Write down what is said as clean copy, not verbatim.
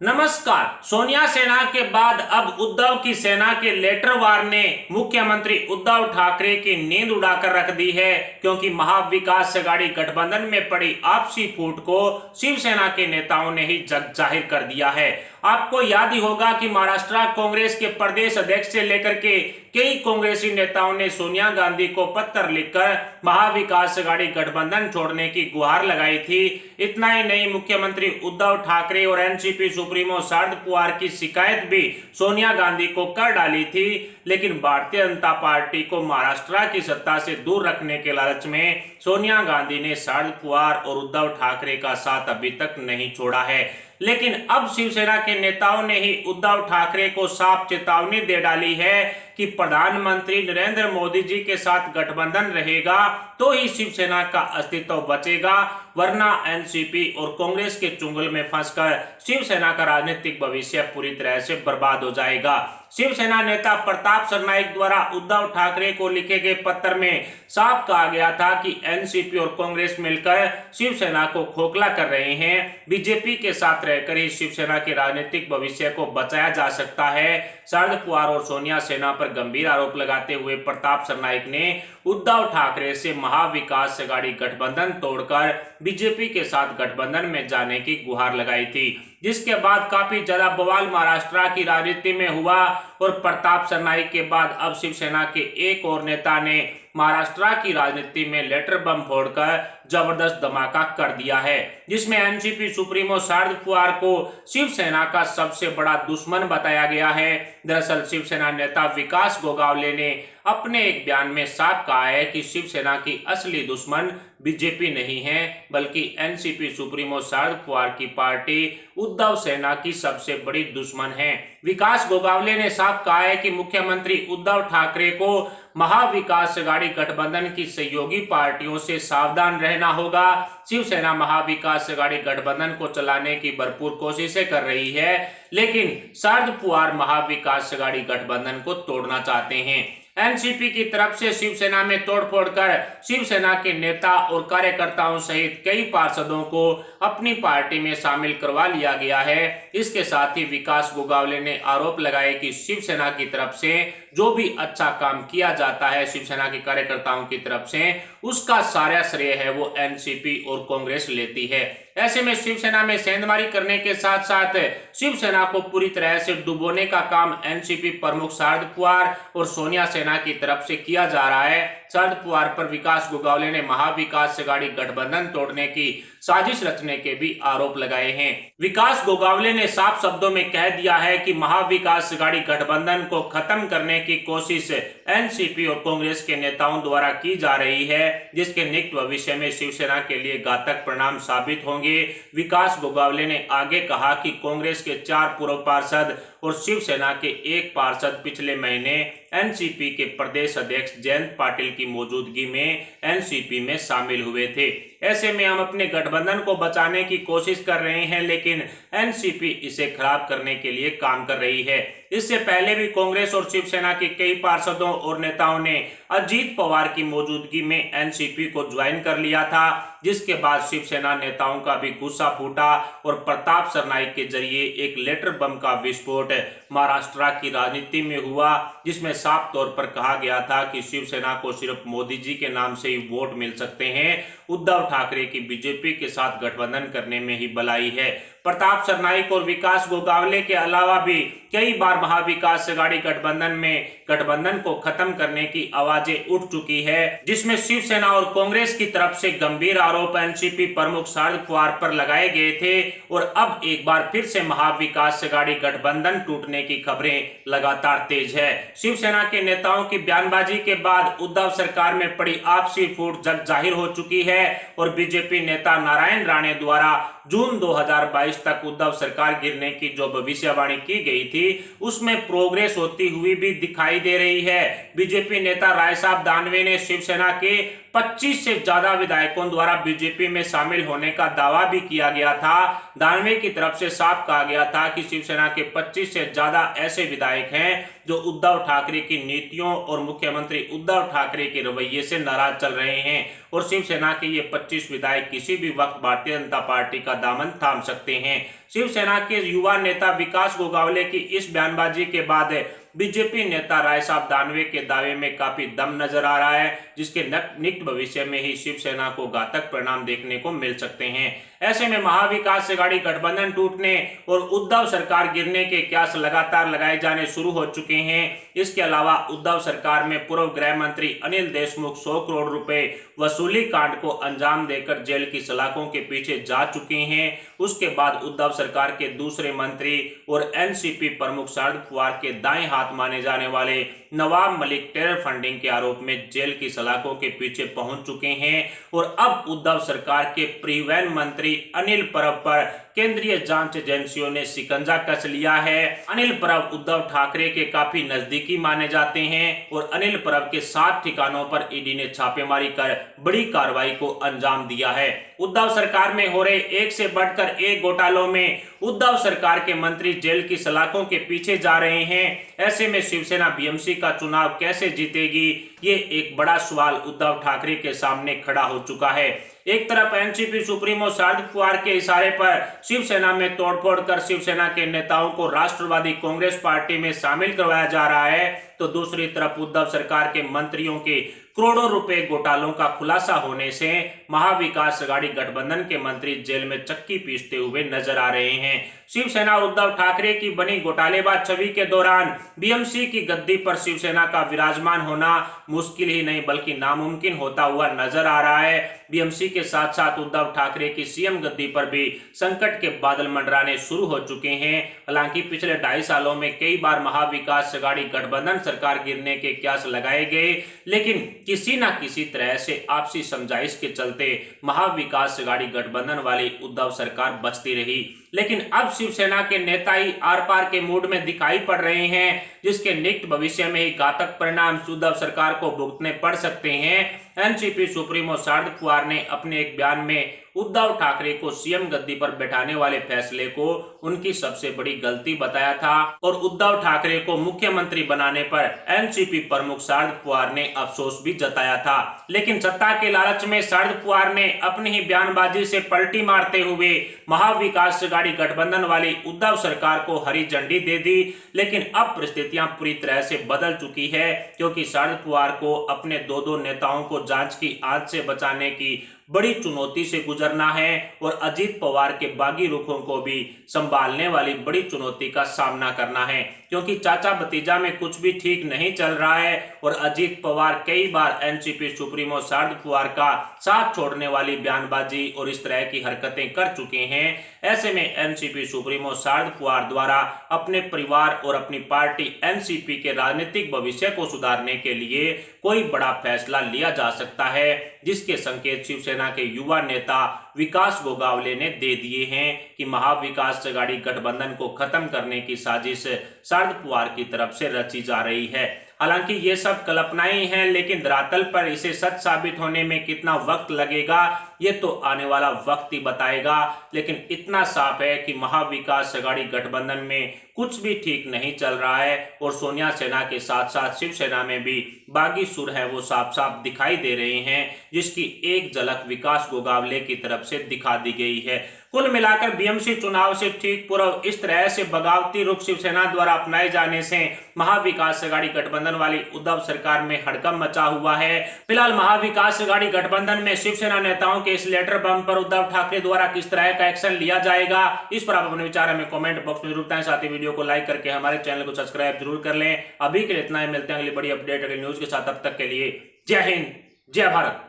नमस्कार। सोनिया सेना के बाद अब उद्धव की सेना के लेटर वार ने मुख्यमंत्री उद्धव ठाकरे की नींद उड़ाकर रख दी है, क्योंकि महाविकास अघाड़ी गठबंधन में पड़ी आपसी फूट को शिवसेना के नेताओं ने ही जग जाहिर कर दिया है। आपको याद ही होगा कि महाराष्ट्र कांग्रेस के प्रदेश अध्यक्ष से लेकर के कई कांग्रेसी नेताओं ने सोनिया गांधी को पत्र लिखकर महाविकास अघाड़ी गठबंधन छोड़ने की गुहार लगाई थी। इतना ही नहीं, मुख्यमंत्री उद्धव ठाकरे और एनसीपी सुप्रीमो शरद पवार की शिकायत भी सोनिया गांधी को कर डाली थी, लेकिन भारतीय जनता पार्टी को महाराष्ट्र की सत्ता से दूर रखने के लालच में सोनिया गांधी ने शरद पवार और उद्धव ठाकरे का साथ अभी तक नहीं छोड़ा है। लेकिन अब शिवसेना के नेताओं ने ही उद्धव ठाकरे को साफ चेतावनी दे डाली है कि प्रधानमंत्री नरेंद्र मोदी जी के साथ गठबंधन रहेगा तो ही शिवसेना का अस्तित्व बचेगा, वरना एनसीपी और कांग्रेस के चुंगल में फंसकर शिवसेना का राजनीतिक भविष्य पूरी तरह से बर्बाद हो जाएगा। शिवसेना नेता प्रताप सरनाईक द्वारा उद्धव ठाकरे को लिखे गए पत्र में साफ कहा गया था कि एनसीपी और कांग्रेस मिलकर शिवसेना को खोखला कर रहे हैं। बीजेपी के साथ रहकर ही शिवसेना के राजनीतिक भविष्य को बचाया जा सकता है। शरद पवार और सोनिया सेना पर गंभीर आरोप लगाते हुए प्रताप सरनाईक ने उद्धव ठाकरे से महाविकास अघाड़ी गठबंधन तोड़कर बीजेपी के साथ गठबंधन में जाने की गुहार लगाई थी, जिसके बाद काफी ज्यादा बवाल महाराष्ट्र की राजनीति में हुआ और प्रताप सरनाईक के बाद अब शिवसेना के एक और नेता ने महाराष्ट्र की राजनीति में लेटर बम फोड़कर जबरदस्त धमाका कर दिया है, जिसमें एनसीपी सुप्रीमो शरद पवार को शिवसेना का सबसे बड़ा दुश्मन बताया गया है। दरअसल शिवसेना नेता विकास गोगावले ने अपने एक बयान में साफ कहा है कि शिवसेना की असली दुश्मन बीजेपी नहीं है, बल्कि एनसीपी सुप्रीमो शरद पवार की पार्टी उद्धव सेना की सबसे बड़ी दुश्मन है। विकास गोगावले ने साफ कहा है कि मुख्यमंत्री उद्धव ठाकरे को महाविकास अघाड़ी गठबंधन की सहयोगी पार्टियों से सावधान रहना होगा। शिवसेना महाविकास अघाड़ी गठबंधन को चलाने की भरपूर कोशिशें कर रही है, लेकिन शरद पवार महाविकास अघाड़ी गठबंधन को तोड़ना चाहते हैं। एनसीपी की तरफ से शिवसेना में तोड़फोड़ कर शिवसेना के नेता और कार्यकर्ताओं सहित कई पार्षदों को अपनी पार्टी में शामिल करवा लिया गया है। इसके साथ ही विकास गोगावले ने आरोप लगाए कि शिवसेना की तरफ से जो भी अच्छा काम किया जाता है शिवसेना के कार्यकर्ताओं की तरफ से, उसका सारा श्रेय है वो एनसीपी और कांग्रेस लेती है। ऐसे में शिवसेना में सेंधमारी करने के साथ साथ शिवसेना को पूरी तरह से डुबोने का काम एनसीपी प्रमुख शरद पवार और सोनिया सेना की तरफ से किया जा रहा है। शरद पवार पर विकास गोगावले ने महाविकास अघाड़ी गठबंधन तोड़ने की साजिश रचने के भी आरोप लगाए हैं। विकास गोगावले ने साफ शब्दों में कह दिया है कि महाविकास अघाड़ी गठबंधन को खत्म करने की कोशिश एनसीपी और कांग्रेस के नेताओं द्वारा की जा रही है, जिसके निकट भविष्य में शिवसेना के लिए घातक परिणाम साबित होंगे। विकास गोगावले ने आगे कहा कि कांग्रेस के 4 पूर्व पार्षद और शिवसेना के एक पार्षद पिछले महीने एनसीपी के प्रदेश अध्यक्ष जयंत पाटिल की मौजूदगी में एनसीपी में शामिल हुए थे। ऐसे में हम अपने गठबंधन को बचाने की कोशिश कर रहे हैं, लेकिन एनसीपी इसे खराब करने के लिए काम कर रही है। इससे पहले भी कांग्रेस और शिवसेना के कई पार्षदों और नेताओं ने अजीत पवार की मौजूदगी में एनसीपी को ज्वाइन कर लिया था, जिसके बाद शिवसेना नेताओं का भी गुस्सा फूटा और प्रताप सरनाईक के जरिए एक लेटर बम का विस्फोट महाराष्ट्र की राजनीति में हुआ, जिसमें साफ तौर पर कहा गया था कि शिवसेना को सिर्फ मोदी जी के नाम से ही वोट मिल सकते हैं, उद्धव ठाकरे की बीजेपी के साथ गठबंधन करने में ही भलाई है। प्रताप सरनाईक और विकास गोगावले के अलावा भी कई बार महाविकास अघाड़ी गठबंधन को खत्म करने की आवाजें उठ चुकी है, जिसमें शिवसेना और कांग्रेस की तरफ से गंभीर आरोप एनसीपी प्रमुख शरद पवार पर लगाए गए थे और अब एक बार फिर से महाविकास अघाड़ी गठबंधन टूटने की खबरें लगातार तेज है। शिवसेना के नेताओं की बयानबाजी के बाद उद्धव सरकार में पड़ी आपसी फूट जग जाहिर हो चुकी है और बीजेपी नेता नारायण राणे द्वारा जून 2022 तक उद्धव सरकार गिरने की जो भविष्यवाणी की गई थी, उसमें प्रोग्रेस होती हुई भी दिखाई दे रही है। बीजेपी नेता राय साहब दानवे ने शिवसेना के 25 से ज्यादा विधायकों द्वारा बीजेपी में शामिल होने का दावा भी किया गया था। दानवे की तरफ से साफ कहा गया था कि शिवसेना के 25 से ज्यादा ऐसे विधायक हैं जो उद्धव ठाकरे की नीतियों और मुख्यमंत्री उद्धव ठाकरे के रवैये से नाराज चल रहे हैं और शिवसेना के ये 25 विधायक किसी भी वक्त भारतीय जनता पार्टी का दामन थाम सकते हैं। शिवसेना के युवा नेता विकास गोगावले की इस बयानबाजी के बाद बीजेपी नेता राय साहब दानवे के दावे में काफी दम नजर आ रहा है, जिसके निकट भविष्य में ही शिवसेना को घातक परिणाम देखने को मिल सकते हैं। ऐसे में महाविकास अघाड़ी गठबंधन टूटने और उद्धव सरकार गिरने के कयास लगातार लगाए जाने शुरू हो चुके हैं। इसके अलावा उद्धव सरकार में पूर्व गृह मंत्री अनिल देशमुख 100 करोड़ रुपए वसूली कांड को अंजाम देकर जेल की सलाखों के पीछे जा चुके हैं। उसके बाद उद्धव सरकार के दूसरे मंत्री और एनसीपी प्रमुख शरद पवार के दाएं हाथ माने जाने वाले नवाब मलिक टेरर फंडिंग के आरोप में जेल की सलाखों के पीछे पहुंच चुके हैं और अब उद्धव सरकार के परिवहन मंत्री अनिल परब पर केंद्रीय जांच एजेंसियों ने शिकंजा कस लिया है। अनिल परब उद्धव ठाकरे के काफी नजदीकी माने जाते हैं और अनिल परब के 7 ठिकानों पर ईडी ने छापेमारी कर बड़ी कार्रवाई को अंजाम दिया है। उद्धव सरकार में हो रहे एक से बढ़कर एक घोटालों में उद्धव सरकार के मंत्री जेल की सलाखों के पीछे जा रहे हैं। ऐसे में शिवसेना बीएमसी का चुनाव कैसे जीतेगी, ये एक बड़ा सवाल उद्धव ठाकरे के सामने खड़ा हो चुका है। एक तरफ एनसीपी सुप्रीमो शरद पवार के इशारे पर शिवसेना में तोड़फोड़ कर शिवसेना के नेताओं को राष्ट्रवादी कांग्रेस पार्टी में शामिल करवाया जा रहा है, तो दूसरी तरफ उद्धव सरकार के मंत्रियों के करोड़ों रुपए घोटालों का खुलासा होने से महाविकास अघाड़ी गठबंधन के मंत्री जेल में चक्की पीसते हुए नजर आ रहे हैं। शिवसेना उद्धव ठाकरे की बनी घोटालेबाज छवि के दौरान बीएमसी की गद्दी पर शिवसेना का विराजमान होना मुश्किल ही नहीं बल्कि नामुमकिन होता हुआ नजर आ रहा है। बीएमसी के साथ साथ उद्धव ठाकरे की सीएम गद्दी पर भी संकट के बादल मंडराने शुरू हो चुके हैं। हालांकि पिछले 2.5 सालों में कई बार महाविकास अघाड़ी गठबंधन सरकार गिरने के कयास लगाए गए, लेकिन किसी न किसी तरह से आपसी समझाइश के चलते महाविकास अघाड़ी गठबंधन वाली उद्धव सरकार बचती रही। लेकिन अब शिवसेना के नेता ही आर पार के मूड में दिखाई पड़ रहे हैं, जिसके निकट भविष्य में ही घातक परिणाम उद्धव सरकार को भुगतने पड़ सकते हैं। एनसीपी सुप्रीमो शरद पवार ने अपने एक बयान में उद्धव ठाकरे को सीएम गद्दी पर बैठाने वाले फैसले को उनकी सबसे बड़ी गलती बताया था और उद्धव ठाकरे को मुख्यमंत्री बनाने पर एनसीपी प्रमुख शरद पवार ने अफसोस भी जताया था। लेकिन सत्ता के लालच में शरद पवार ने अपनी ही बयानबाजी से पलटी मारते हुए महाविकास अघाड़ी गठबंधन वाली उद्धव सरकार को हरी झंडी दे दी। लेकिन अब परिस्थितियां पूरी तरह से बदल चुकी है, क्योंकि शरद पवार को अपने दो नेताओं को जांच की आंच से बचाने की बड़ी चुनौती से गुजरना है और अजीत पवार के बागी रुखों को भी संभालने वाली बड़ी चुनौती का सामना करना है, क्योंकि चाचा भतीजा में कुछ भी ठीक नहीं चल रहा है और अजीत पवार कई बार एनसीपी सुप्रीमो शरद पवार का साथ छोड़ने वाली बयानबाजी और इस तरह की हरकतें कर चुके हैं। ऐसे में एनसीपी सुप्रीमो शरद पवार द्वारा अपने परिवार और अपनी पार्टी एनसीपी के राजनीतिक भविष्य को सुधारने के लिए कोई बड़ा फैसला लिया जा सकता है, जिसके संकेत शिवसेना के युवा नेता विकास गोगावले ने दे दिए हैं कि महाविकास अघाड़ी गठबंधन को खत्म करने की साजिश शरद पवार की तरफ से रची जा रही है। हालांकि ये सब कल्पनाएं हैं, लेकिन धरातल पर इसे सच साबित होने में कितना वक्त लगेगा ये तो आने वाला वक्त ही बताएगा। लेकिन इतना साफ है कि महाविकास अघाड़ी गठबंधन में कुछ भी ठीक नहीं चल रहा है और सोनिया सेना के साथ साथ शिवसेना में भी बागी सुर है वो साफ साफ दिखाई दे रहे हैं, जिसकी एक झलक विकास गोगावले की तरफ से दिखा दी गई है। कुल मिलाकर बीएमसी चुनाव से ठीक पूर्व इस तरह से बगावती रुख शिवसेना द्वारा अपनाए जाने से महाविकास अघाड़ी गठबंधन वाली उद्धव सरकार में हड़कंप मचा हुआ है। फिलहाल महाविकास अघाड़ी गठबंधन में शिवसेना नेताओं के इस लेटर बम पर उद्धव ठाकरे द्वारा किस तरह का एक्शन लिया जाएगा, इस पर आप अपने विचार हमें कमेंट बॉक्स में जरूर बताएं। साथ ही वीडियो को लाइक करके हमारे चैनल को सब्सक्राइब जरूर कर लें। अभी के लिए इतना ही, मिलते हैं अगली बड़ी अपडेट अगली न्यूज के साथ। तब तक के लिए जय हिंद, जय भारत।